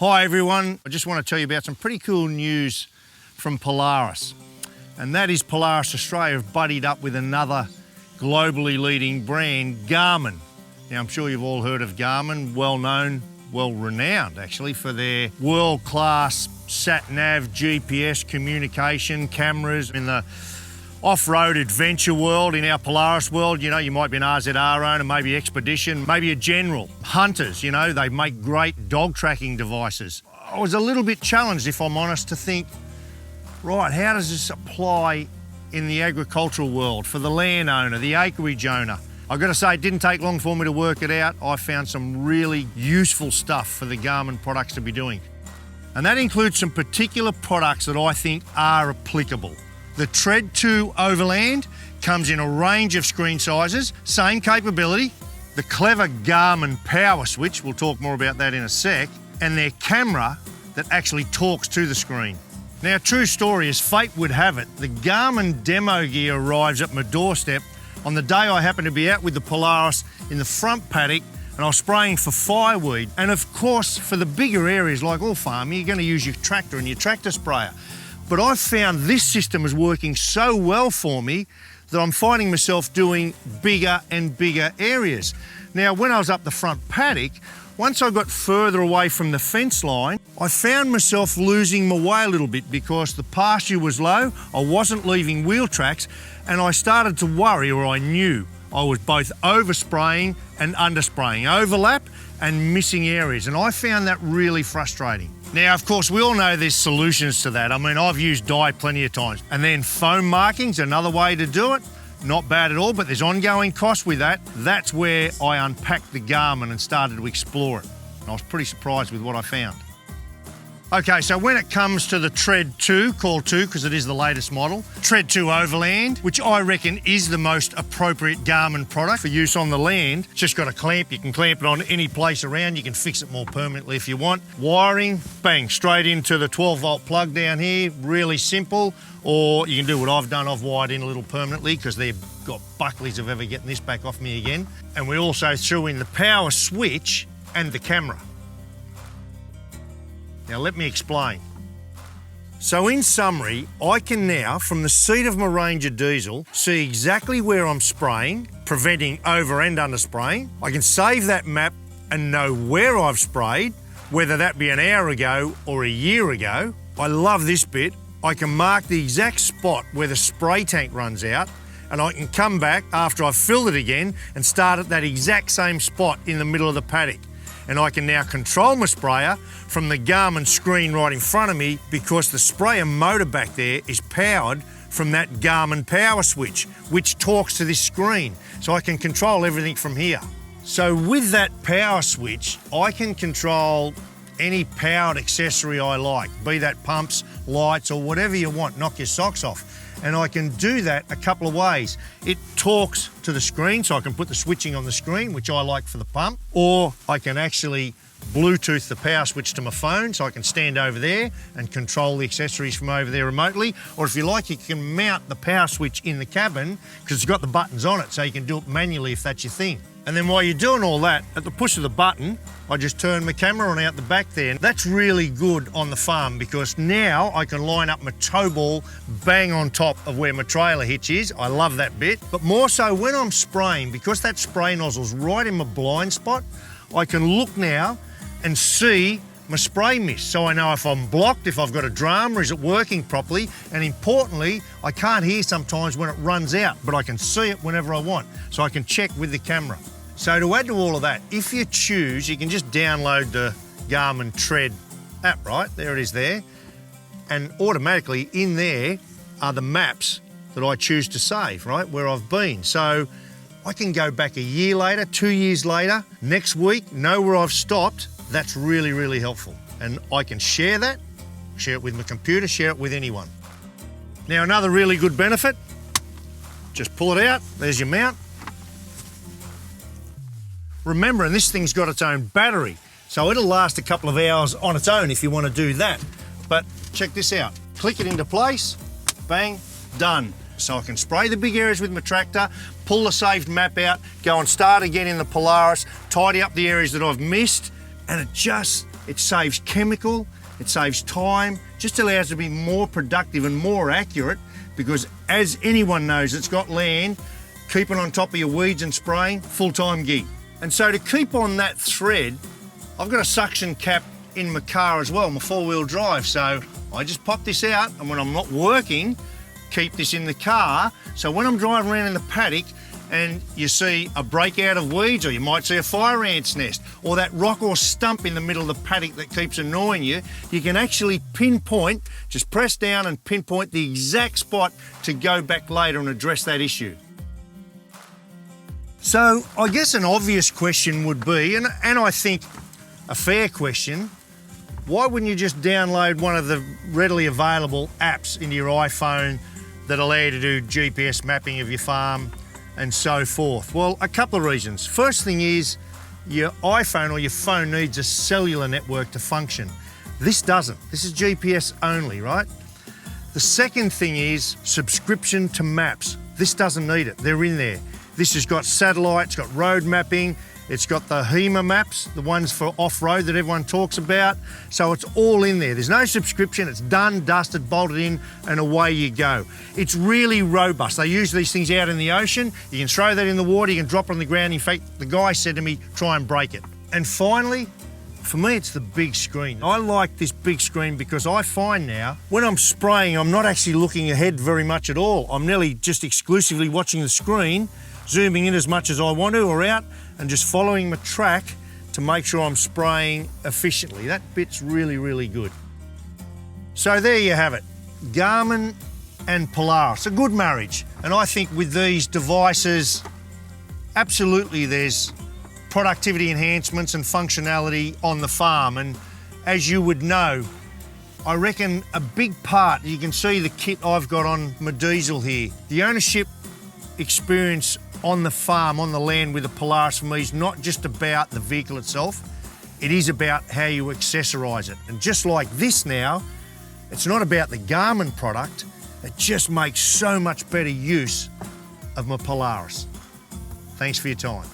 Hi everyone, I just want to tell you about some pretty cool news from Polaris. And that is Polaris Australia have buddied up with another globally leading brand, Garmin. Now I'm sure you've all heard of Garmin, well known, well renowned actually for their world-class sat-nav, GPS, communication, cameras in the off-road adventure world. In our Polaris world, you know, you might be an RZR owner, maybe Expedition, maybe a general. Hunters, you know, they make great dog tracking devices. I was a little bit challenged, if I'm honest, to think, right, how does this apply in the agricultural world, for the landowner, the acreage owner? I've got to say, it didn't take long for me to work it out. I found some really useful stuff for the Garmin products to be doing. And that includes some particular products that I think are applicable. The Tread 2 Overland comes in a range of screen sizes, same capability. The clever Garmin power switch, we'll talk more about that in a sec, and their camera that actually talks to the screen. Now, true story, as fate would have it, the Garmin demo gear arrives at my doorstep on the day I happened to be out with the Polaris in the front paddock, and I was spraying for fireweed. And of course, for the bigger areas like all farming, you're going to use your tractor and your tractor sprayer. But I found this system is working so well for me that I'm finding myself doing bigger and bigger areas. Now, when I was up the front paddock, once I got further away from the fence line, I found myself losing my way a little bit because the pasture was low, I wasn't leaving wheel tracks, and I started to worry, or I knew I was both overspraying and underspraying, overlap and missing areas, and I found that really frustrating. Now, of course, we all know there's solutions to that. I mean, I've used dye plenty of times. And then foam marking's another way to do it. Not bad at all, but there's ongoing cost with that. That's where I unpacked the Garmin and started to explore it. And I was pretty surprised with what I found. Okay, so when it comes to the Tread 2, called 2 because it is the latest model, Tread 2 Overland, which I reckon is the most appropriate Garmin product for use on the land. It's just got a clamp, you can clamp it on any place around, you can fix it more permanently if you want. Wiring, bang, straight into the 12-volt plug down here, really simple. Or you can do what I've done, I've wired in a little permanently because they've got bucklies of ever getting this back off me again. And we also threw in the power switch and the camera. Now let me explain. So in summary, I can now, from the seat of my Ranger diesel, see exactly where I'm spraying, preventing over and under spraying. I can save that map and know where I've sprayed, whether that be an hour ago or a year ago. I love this bit. I can mark the exact spot where the spray tank runs out, and I can come back after I've filled it again and start at that exact same spot in the middle of the paddock. And I can now control my sprayer from the Garmin screen right in front of me because the sprayer motor back there is powered from that Garmin power switch, which talks to this screen. So I can control everything from here. So with that power switch, I can control any powered accessory I like, be that pumps, lights, or whatever you want, knock your socks off. And I can do that a couple of ways. It talks to the screen, so I can put the switching on the screen, which I like for the pump, or I can actually Bluetooth the power switch to my phone, so I can stand over there and control the accessories from over there remotely. Or if you like, you can mount the power switch in the cabin because it's got the buttons on it, so you can do it manually if that's your thing. And then while you're doing all that, at the push of the button, I just turn my camera on out the back there. That's really good on the farm because now I can line up my tow ball bang on top of where my trailer hitch is. I love that bit. But more so when I'm spraying, because that spray nozzle's right in my blind spot, I can look now and see my spray mist. So I know if I'm blocked, if I've got a drama, is it working properly? And importantly, I can't hear sometimes when it runs out, but I can see it whenever I want. So I can check with the camera. So to add to all of that, if you choose, you can just download the Garmin Tread app, right? There it is there. And automatically in there are the maps that I choose to save, right? Where I've been. So I can go back a year later, 2 years later, next week, know where I've stopped. That's really, really helpful. And I can share that, share it with my computer, share it with anyone. Now, another really good benefit, just pull it out, there's your mount. Remember, and this thing's got its own battery, so it'll last a couple of hours on its own if you want to do that. But check this out. Click it into place, bang, done. So I can spray the big areas with my tractor, pull the saved map out, go and start again in the Polaris, tidy up the areas that I've missed, and it just it saves chemical, it saves time, just allows it to be more productive and more accurate, because as anyone knows that's got land, keeping on top of your weeds and spraying, full-time gig. And so to keep on that thread, I've got a suction cap in my car as well, my four-wheel drive, so I just pop this out, and when I'm not working, keep this in the car, so when I'm driving around in the paddock and you see a breakout of weeds, or you might see a fire ant's nest, or that rock or stump in the middle of the paddock that keeps annoying you, you can actually pinpoint, just press down and pinpoint the exact spot to go back later and address that issue. So I guess an obvious question would be, and I think a fair question, why wouldn't you just download one of the readily available apps into your iPhone that allow you to do GPS mapping of your farm and so forth? Well, a couple of reasons. First thing is your iPhone or your phone needs a cellular network to function. This doesn't. This is GPS only, right? The second thing is subscription to maps. This doesn't need it. They're in there. This has got satellite, it's got road mapping, it's got the HEMA maps, the ones for off-road that everyone talks about. So it's all in there. There's no subscription, it's done, dusted, bolted in, and away you go. It's really robust. They use these things out in the ocean. You can throw that in the water, you can drop it on the ground. In fact, the guy said to me, try and break it. And finally, for me, it's the big screen. I like this big screen because I find now, when I'm spraying, I'm not actually looking ahead very much at all. I'm nearly just exclusively watching the screen, zooming in as much as I want to or out, and just following my track to make sure I'm spraying efficiently. That bit's really, really good. So there you have it, Garmin and Polaris, a good marriage. And I think with these devices, absolutely there's productivity enhancements and functionality on the farm. And as you would know, I reckon a big part, you can see the kit I've got on my diesel here, the ownership experience on the farm, on the land with the Polaris for me is not just about the vehicle itself, it is about how you accessorise it. And just like this now, it's not about the Garmin product, it just makes so much better use of my Polaris. Thanks for your time.